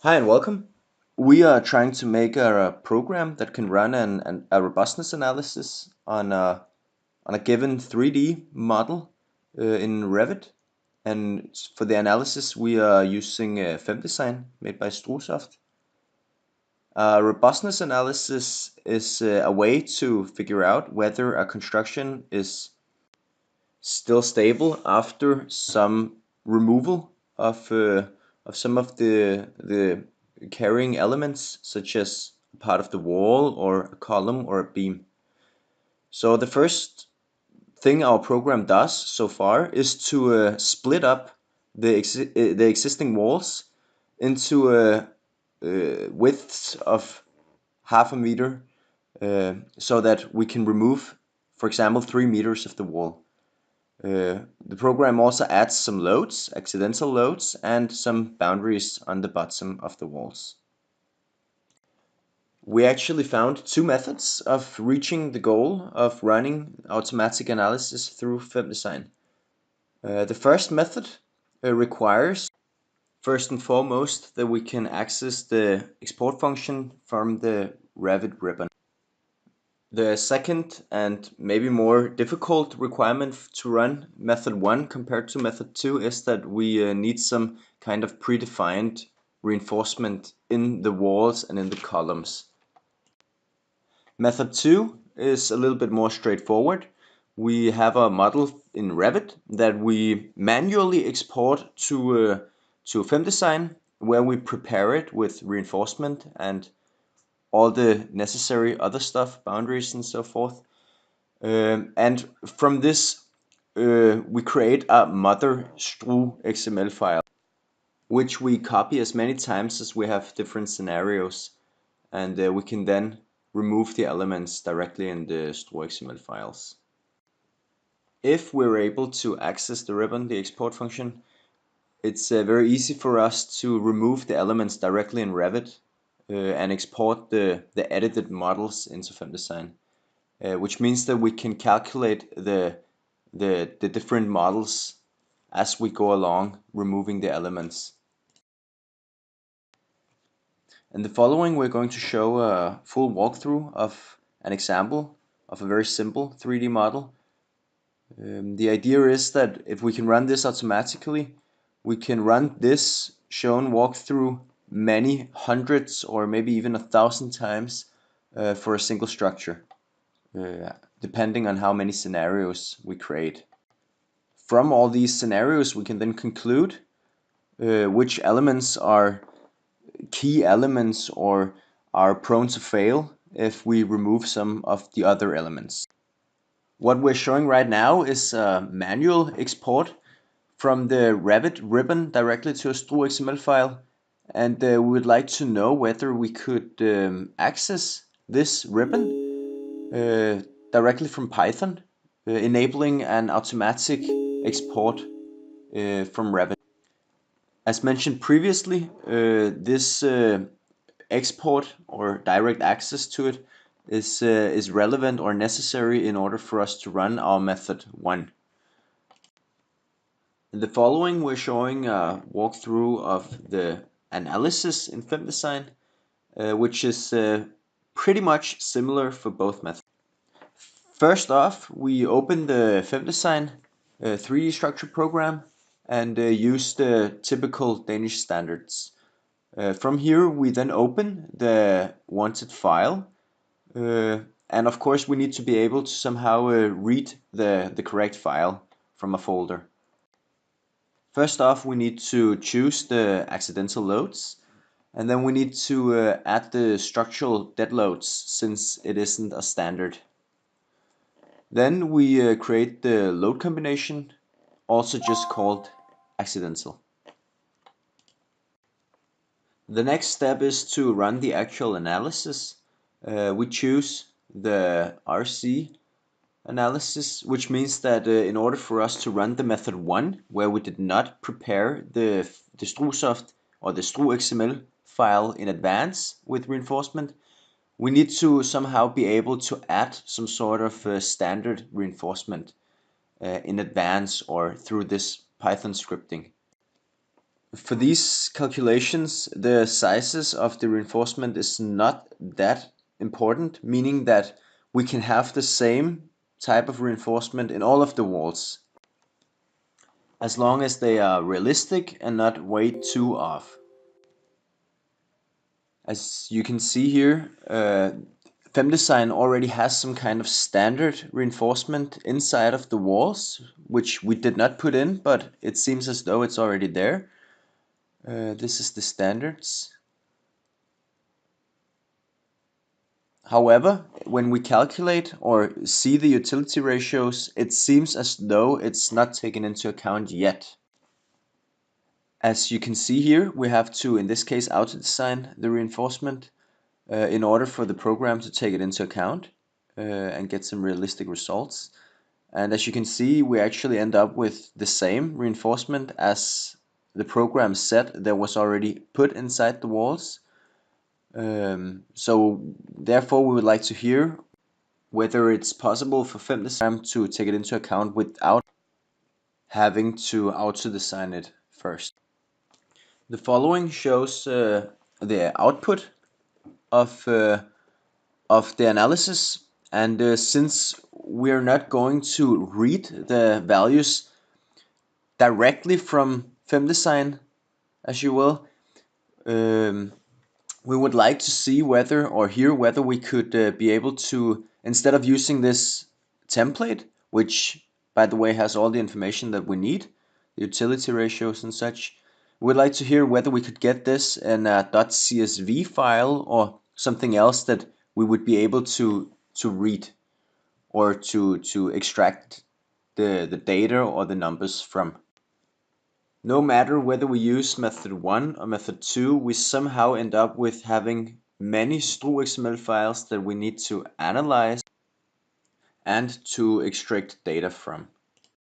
Hi and welcome. We are trying to make a program that can run a robustness analysis on a given 3D model in Revit. And for the analysis, we are using FemDesign made by Strusoft. Robustness analysis is a way to figure out whether a construction is still stable after some removal of some of the carrying elements, such as a part of the wall or a column or a beam. So the first thing our program does so far is to split up the existing walls into widths of half a meter, so that we can remove, for example, 3 meters of the wall. The program also adds some loads, accidental loads, and some boundaries on the bottom of the walls. We actually found two methods of reaching the goal of running automatic analysis through FemDesign. The first method requires, first and foremost, that we can access the export function from the Revit ribbon. The second and maybe more difficult requirement to run method 1 compared to method 2 is that we need some kind of predefined reinforcement in the walls and in the columns. Method 2 is a little bit more straightforward. We have a model in Revit that we manually export to FemDesign, where we prepare it with reinforcement and all the necessary other stuff, boundaries and so forth. And from this, we create a mother stru XML file, which we copy as many times as we have different scenarios. And we can then remove the elements directly in the stru XML files. If we're able to access the ribbon, the export function, it's very easy for us to remove the elements directly in Revit and export the edited models into FemDesign. Which means that we can calculate the different models as we go along, removing the elements. In the following, we're going to show a full walkthrough of an example of a very simple 3D model. The idea is that if we can run this automatically, we can run this shown walkthrough many hundreds or maybe even 1,000 times for a single structure, depending on how many scenarios we create. From all these scenarios, we can then conclude which elements are key elements or are prone to fail if we remove some of the other elements. What we're showing right now is a manual export from the Revit ribbon directly to a stru XML file, and we would like to know whether we could access this ribbon directly from Python, enabling an automatic export from Revit. As mentioned previously, this export or direct access to it is relevant or necessary in order for us to run our method 1. In the following, we're showing a walkthrough of the analysis in FemDesign, which is pretty much similar for both methods. First off, we open the FemDesign 3D structure program and use the typical Danish standards. From here, we then open the wanted file, and of course we need to be able to somehow read the correct file from a folder. First off, we need to choose the accidental loads, and then we need to add the structural dead loads, since it isn't a standard. Then we create the load combination, also just called accidental. The next step is to run the actual analysis. We choose the RC analysis, which means that in order for us to run the method 1, where we did not prepare the Strusoft or the stru XML file in advance with reinforcement, we need to somehow be able to add some sort of standard reinforcement in advance or through this Python scripting. For these calculations, the sizes of the reinforcement is not that important, meaning that we can have the same type of reinforcement in all of the walls, as long as they are realistic and not way too off. As you can see here, FemDesign already has some kind of standard reinforcement inside of the walls, which we did not put in, but it seems as though it's already there. This is the standards. However, when we calculate or see the utility ratios, it seems as though it's not taken into account yet. As you can see here, we have to, in this case, auto-design the reinforcement in order for the program to take it into account and get some realistic results. And as you can see, we actually end up with the same reinforcement as the program set that was already put inside the walls. So therefore, we would like to hear whether it's possible for FemDesign to take it into account without having to auto-design it first. The following shows the output of the analysis, and since we're not going to read the values directly from FemDesign, as you will, we would like to see whether or hear whether we could be able to, instead of using this template, which by the way has all the information that we need, the utility ratios and such, we'd like to hear whether we could get this in a .csv file or something else that we would be able to read or to extract the data or the numbers from. No matter whether we use method 1 or method 2, we somehow end up with having many stru.xml files that we need to analyze and to extract data from.